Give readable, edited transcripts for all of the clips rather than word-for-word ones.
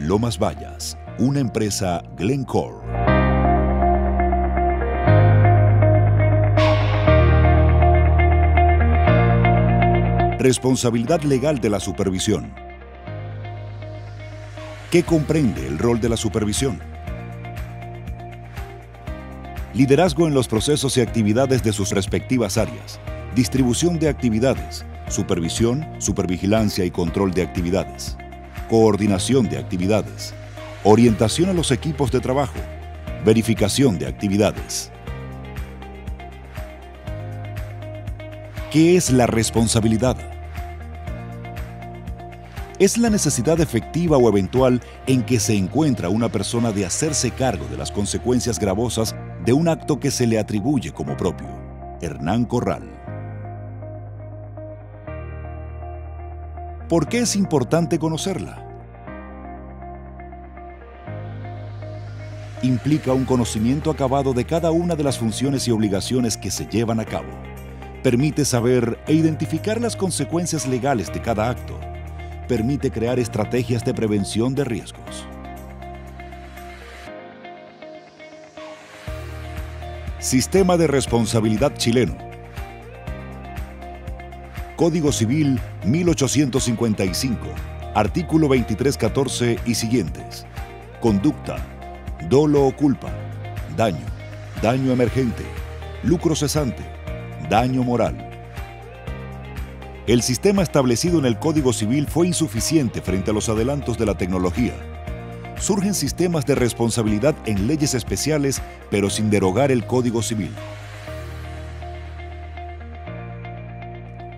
Lomas Bayas, una empresa Glencore. Responsabilidad legal de la supervisión. ¿Qué comprende el rol de la supervisión? Liderazgo en los procesos y actividades de sus respectivas áreas. Distribución de actividades. Supervisión, supervigilancia y control de actividades. Coordinación de actividades. Orientación a los equipos de trabajo. Verificación de actividades. ¿Qué es la responsabilidad? Es la necesidad efectiva o eventual en que se encuentra una persona de hacerse cargo de las consecuencias gravosas de un acto que se le atribuye como propio. Hernán Corral. ¿Por qué es importante conocerla? Implica un conocimiento acabado de cada una de las funciones y obligaciones que se llevan a cabo. Permite saber e identificar las consecuencias legales de cada acto. Permite crear estrategias de prevención de riesgos. Sistema de responsabilidad chileno. Código Civil 1855, artículo 2314 y siguientes. Conducta, dolo o culpa, daño, daño emergente, lucro cesante, daño moral. El sistema establecido en el Código Civil fue insuficiente frente a los adelantos de la tecnología. Surgen sistemas de responsabilidad en leyes especiales, pero sin derogar el Código Civil.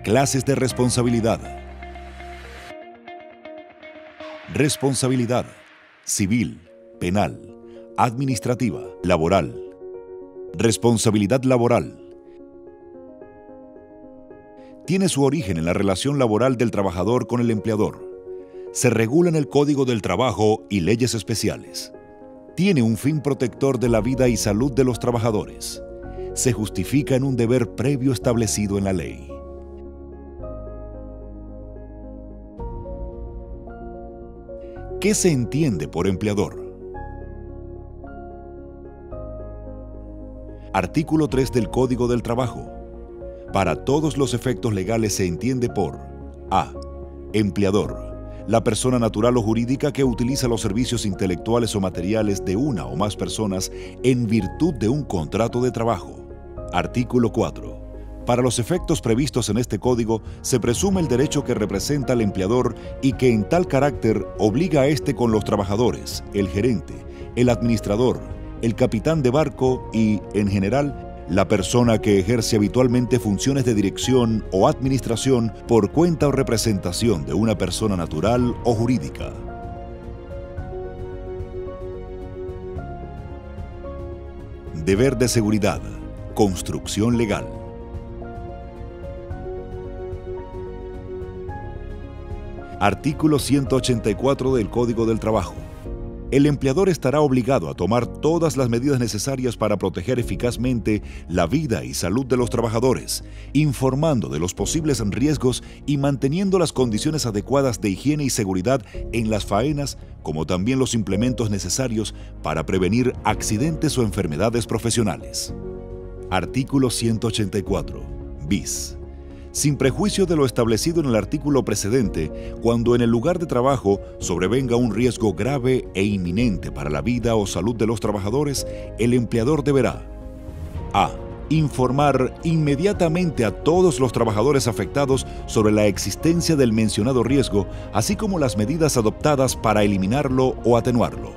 Clases de responsabilidad. Responsabilidad civil, penal, administrativa, laboral. Responsabilidad laboral. Tiene su origen en la relación laboral del trabajador con el empleador. Se regula en el Código del Trabajo y leyes especiales. Tiene un fin protector de la vida y salud de los trabajadores. Se justifica en un deber previo establecido en la ley. ¿Qué se entiende por empleador? Artículo 3 del Código del Trabajo. Para todos los efectos legales se entiende por A. Empleador. La persona natural o jurídica que utiliza los servicios intelectuales o materiales de una o más personas en virtud de un contrato de trabajo. Artículo 4. Para los efectos previstos en este código, se presume el derecho que representa al empleador y que en tal carácter obliga a éste con los trabajadores, el gerente, el administrador, el capitán de barco y, en general, la persona que ejerce habitualmente funciones de dirección o administración por cuenta o representación de una persona natural o jurídica. Deber de seguridad. Construcción legal. Artículo 184 del Código del Trabajo. El empleador estará obligado a tomar todas las medidas necesarias para proteger eficazmente la vida y salud de los trabajadores, informando de los posibles riesgos y manteniendo las condiciones adecuadas de higiene y seguridad en las faenas, como también los implementos necesarios para prevenir accidentes o enfermedades profesionales. Artículo 184. Bis. Sin prejuicio de lo establecido en el artículo precedente, cuando en el lugar de trabajo sobrevenga un riesgo grave e inminente para la vida o salud de los trabajadores, el empleador deberá A. Informar inmediatamente a todos los trabajadores afectados sobre la existencia del mencionado riesgo, así como las medidas adoptadas para eliminarlo o atenuarlo.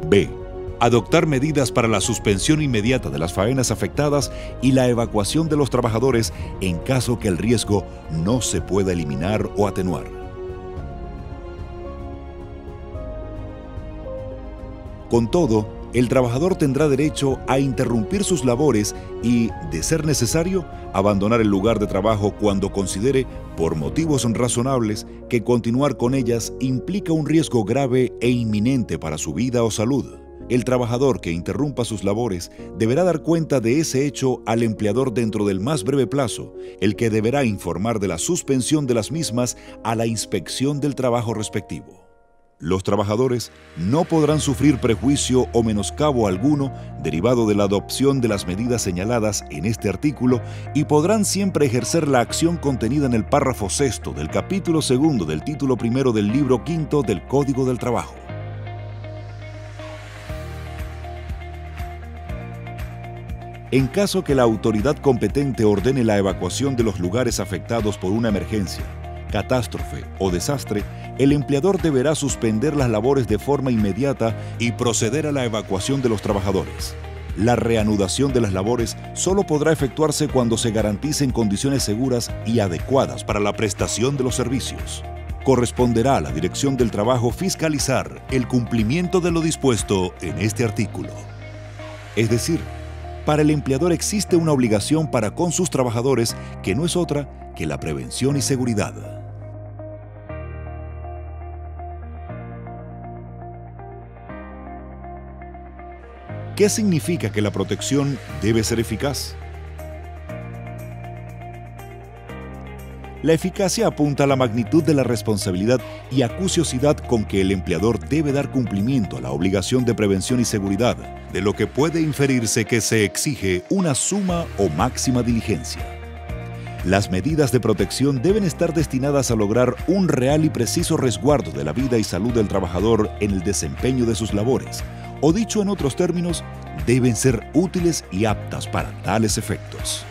B. Adoptar medidas para la suspensión inmediata de las faenas afectadas y la evacuación de los trabajadores en caso que el riesgo no se pueda eliminar o atenuar. Con todo, el trabajador tendrá derecho a interrumpir sus labores y, de ser necesario, abandonar el lugar de trabajo cuando considere, por motivos razonables, que continuar con ellas implica un riesgo grave e inminente para su vida o salud. El trabajador que interrumpa sus labores deberá dar cuenta de ese hecho al empleador dentro del más breve plazo, el que deberá informar de la suspensión de las mismas a la inspección del trabajo respectivo. Los trabajadores no podrán sufrir prejuicio o menoscabo alguno derivado de la adopción de las medidas señaladas en este artículo y podrán siempre ejercer la acción contenida en el párrafo sexto del capítulo segundo del título primero del libro quinto del Código del Trabajo. En caso que la autoridad competente ordene la evacuación de los lugares afectados por una emergencia, catástrofe o desastre, el empleador deberá suspender las labores de forma inmediata y proceder a la evacuación de los trabajadores. La reanudación de las labores solo podrá efectuarse cuando se garanticen condiciones seguras y adecuadas para la prestación de los servicios. Corresponderá a la Dirección del Trabajo fiscalizar el cumplimiento de lo dispuesto en este artículo. Es decir, para el empleador existe una obligación para con sus trabajadores que no es otra que la prevención y seguridad. ¿Qué significa que la protección debe ser eficaz? La eficacia apunta a la magnitud de la responsabilidad y acuciosidad con que el empleador debe dar cumplimiento a la obligación de prevención y seguridad, de lo que puede inferirse que se exige una suma o máxima diligencia. Las medidas de protección deben estar destinadas a lograr un real y preciso resguardo de la vida y salud del trabajador en el desempeño de sus labores, o dicho en otros términos, deben ser útiles y aptas para tales efectos.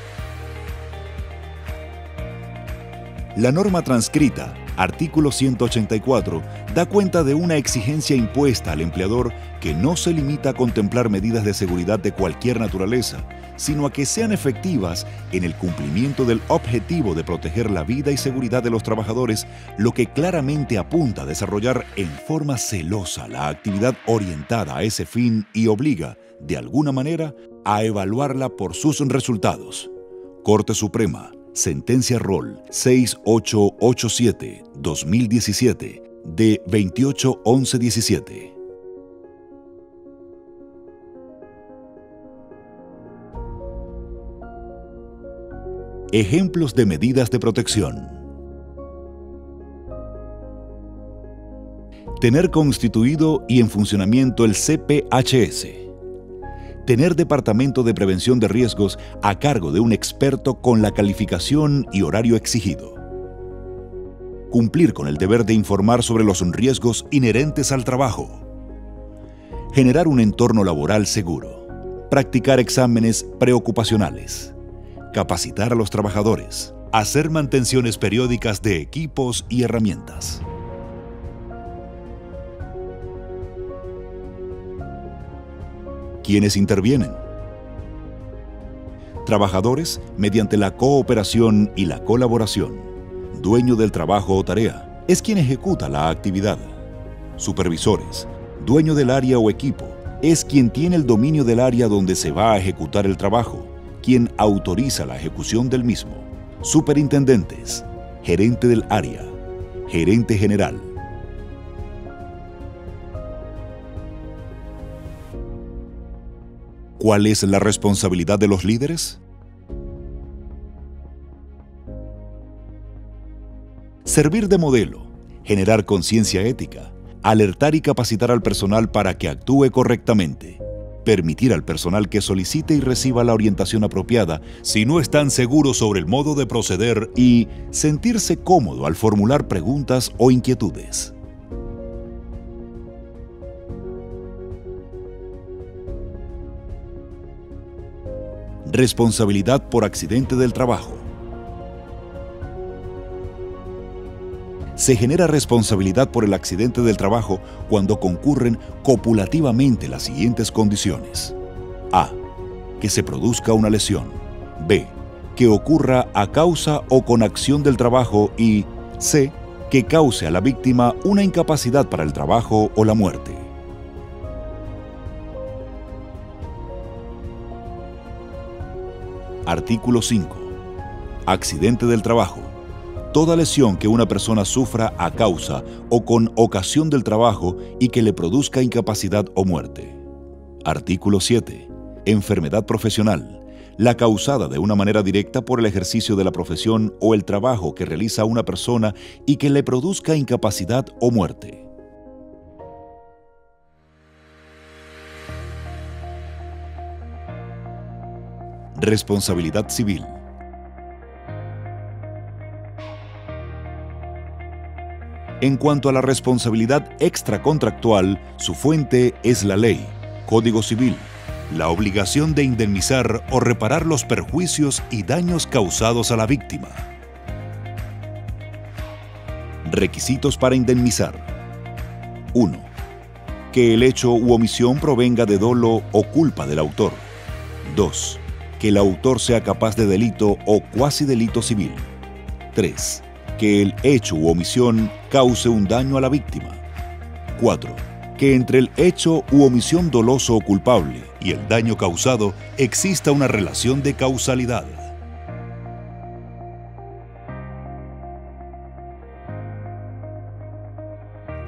La norma transcrita, artículo 184, da cuenta de una exigencia impuesta al empleador que no se limita a contemplar medidas de seguridad de cualquier naturaleza, sino a que sean efectivas en el cumplimiento del objetivo de proteger la vida y seguridad de los trabajadores, lo que claramente apunta a desarrollar en forma celosa la actividad orientada a ese fin y obliga, de alguna manera, a evaluarla por sus resultados. Corte Suprema, Sentencia Roll 6887-2017 de 28/11/17. Ejemplos de medidas de protección. Tener constituido y en funcionamiento el CPHS. Tener departamento de prevención de riesgos a cargo de un experto con la calificación y horario exigido. Cumplir con el deber de informar sobre los riesgos inherentes al trabajo. Generar un entorno laboral seguro. Practicar exámenes preocupacionales. Capacitar a los trabajadores. Hacer mantenciones periódicas de equipos y herramientas. ¿Quiénes intervienen? Trabajadores mediante la cooperación y la colaboración. Dueño del trabajo o tarea es quien ejecuta la actividad. Supervisores, dueño del área o equipo, es quien tiene el dominio del área donde se va a ejecutar el trabajo, quien autoriza la ejecución del mismo. Superintendentes, gerente del área, gerente general. ¿Cuál es la responsabilidad de los líderes? Servir de modelo, generar conciencia ética, alertar y capacitar al personal para que actúe correctamente, permitir al personal que solicite y reciba la orientación apropiada si no están seguros sobre el modo de proceder y sentirse cómodo al formular preguntas o inquietudes. Responsabilidad por accidente del trabajo. Se genera responsabilidad por el accidente del trabajo cuando concurren copulativamente las siguientes condiciones. A. Que se produzca una lesión. B. Que ocurra a causa o con acción del trabajo y C. Que cause a la víctima una incapacidad para el trabajo o la muerte. Artículo 5. Accidente del trabajo. Toda lesión que una persona sufra a causa o con ocasión del trabajo y que le produzca incapacidad o muerte. Artículo 7. Enfermedad profesional. La causada de una manera directa por el ejercicio de la profesión o el trabajo que realiza una persona y que le produzca incapacidad o muerte. Responsabilidad civil. En cuanto a la responsabilidad extracontractual, su fuente es la ley, Código Civil, la obligación de indemnizar o reparar los perjuicios y daños causados a la víctima. Requisitos para indemnizar. 1. Que el hecho u omisión provenga de dolo o culpa del autor. 2. Que el autor sea capaz de delito o cuasi delito civil. 3. Que el hecho u omisión cause un daño a la víctima. 4. Que entre el hecho u omisión doloso o culpable y el daño causado exista una relación de causalidad.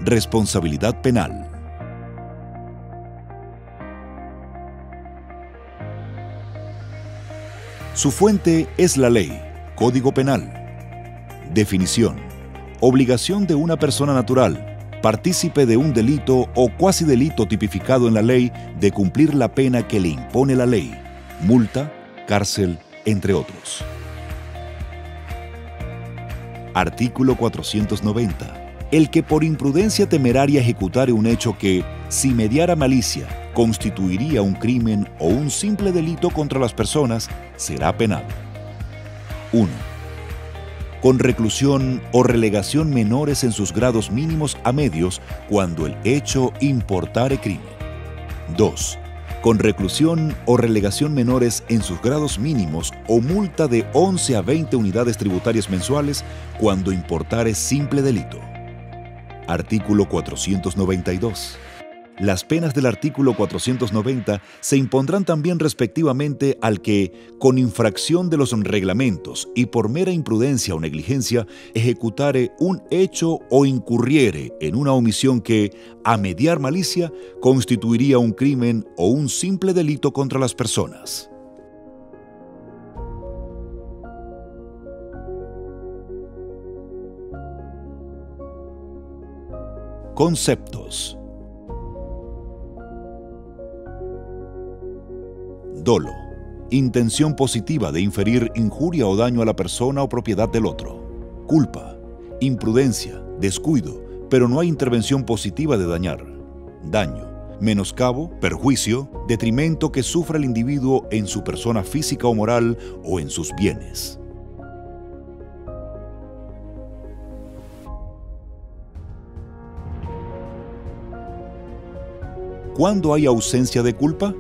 Responsabilidad penal. Su fuente es la ley, Código Penal. Definición: obligación de una persona natural, partícipe de un delito o cuasi delito tipificado en la ley, de cumplir la pena que le impone la ley, multa, cárcel, entre otros. Artículo 490. El que por imprudencia temeraria ejecutare un hecho que, si mediara malicia, constituiría un crimen o un simple delito contra las personas, será penado. 1. Con reclusión o relegación menores en sus grados mínimos a medios cuando el hecho importare crimen. 2. Con reclusión o relegación menores en sus grados mínimos o multa de 11 a 20 unidades tributarias mensuales cuando importare simple delito. Artículo 492. Las penas del artículo 490 se impondrán también respectivamente al que, con infracción de los reglamentos y por mera imprudencia o negligencia, ejecutare un hecho o incurriere en una omisión que, a mediar malicia, constituiría un crimen o un simple delito contra las personas. Conceptos. Dolo. Intención positiva de inferir injuria o daño a la persona o propiedad del otro. Culpa. Imprudencia, descuido, pero no hay intervención positiva de dañar. Daño. Menoscabo, perjuicio, detrimento que sufra el individuo en su persona física o moral o en sus bienes. ¿Cuándo hay ausencia de culpa?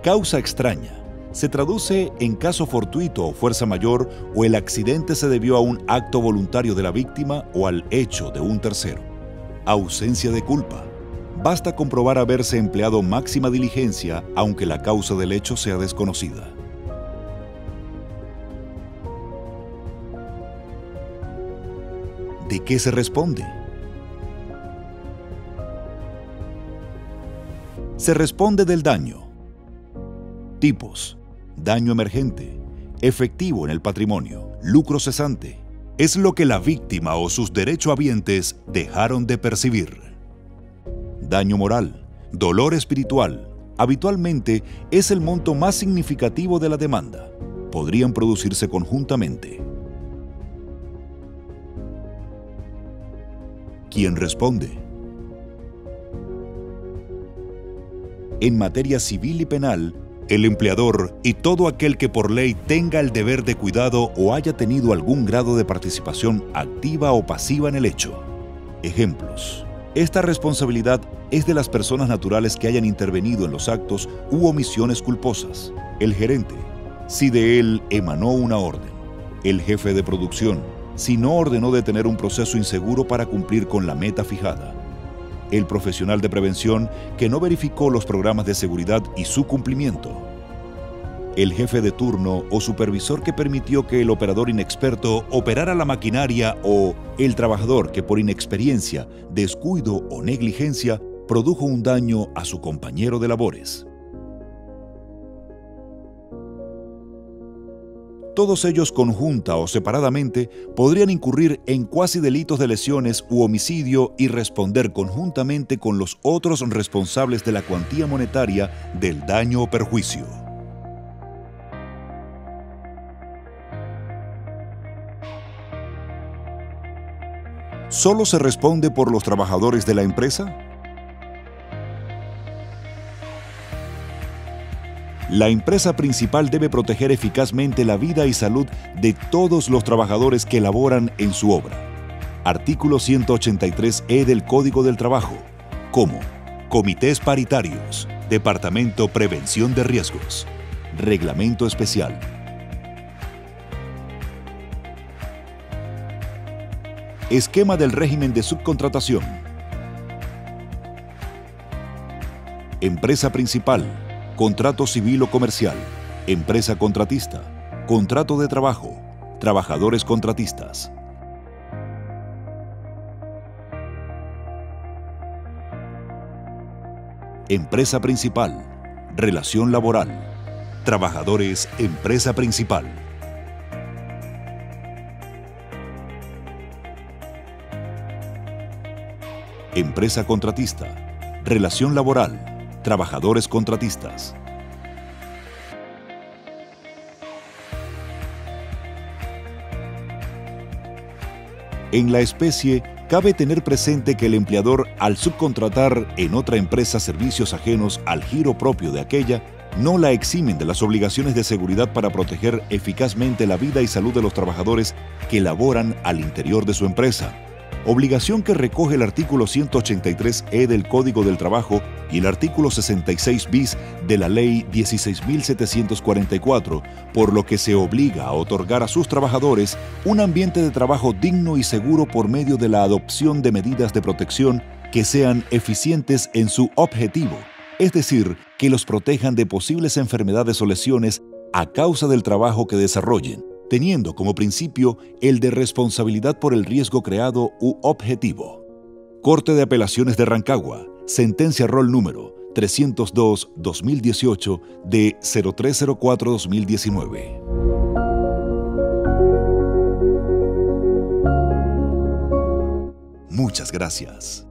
Causa extraña. Se traduce en caso fortuito o fuerza mayor o el accidente se debió a un acto voluntario de la víctima o al hecho de un tercero. Ausencia de culpa. Basta comprobar haberse empleado máxima diligencia aunque la causa del hecho sea desconocida. ¿De qué se responde? Se responde del daño. Tipos: daño emergente, efectivo en el patrimonio, lucro cesante. Es lo que la víctima o sus derechohabientes dejaron de percibir. Daño moral, dolor espiritual. Habitualmente es el monto más significativo de la demanda. Podrían producirse conjuntamente. ¿Quién responde? En materia civil y penal, el empleador y todo aquel que por ley tenga el deber de cuidado o haya tenido algún grado de participación activa o pasiva en el hecho. Ejemplos. Esta responsabilidad es de las personas naturales que hayan intervenido en los actos u omisiones culposas. El gerente, si de él emanó una orden. El jefe de producción, si no ordenó detener un proceso inseguro para cumplir con la meta fijada. El profesional de prevención que no verificó los programas de seguridad y su cumplimiento. El jefe de turno o supervisor que permitió que el operador inexperto operara la maquinaria o el trabajador que por inexperiencia, descuido o negligencia produjo un daño a su compañero de labores. Todos ellos conjunta o separadamente podrían incurrir en cuasi delitos de lesiones u homicidio y responder conjuntamente con los otros responsables de la cuantía monetaria del daño o perjuicio. ¿Solo se responde por los trabajadores de la empresa? La empresa principal debe proteger eficazmente la vida y salud de todos los trabajadores que laboran en su obra. Artículo 183E del Código del Trabajo, como comités paritarios, Departamento Prevención de Riesgos, Reglamento Especial. Esquema del régimen de subcontratación. Empresa principal, contrato civil o comercial, empresa contratista, contrato de trabajo, trabajadores contratistas. Empresa principal, relación laboral, trabajadores, empresa principal. Empresa contratista, relación laboral, trabajadores contratistas. En la especie, cabe tener presente que el empleador, al subcontratar en otra empresa servicios ajenos al giro propio de aquella, no la eximen de las obligaciones de seguridad para proteger eficazmente la vida y salud de los trabajadores que laboran al interior de su empresa. Obligación que recoge el artículo 183E del Código del Trabajo y el artículo 66 bis de la Ley 16.744, por lo que se obliga a otorgar a sus trabajadores un ambiente de trabajo digno y seguro por medio de la adopción de medidas de protección que sean eficientes en su objetivo, es decir, que los protejan de posibles enfermedades o lesiones a causa del trabajo que desarrollen, teniendo como principio el de responsabilidad por el riesgo creado u objetivo. Corte de Apelaciones de Rancagua, sentencia rol número 302-2018 de 0304-2019. Muchas gracias.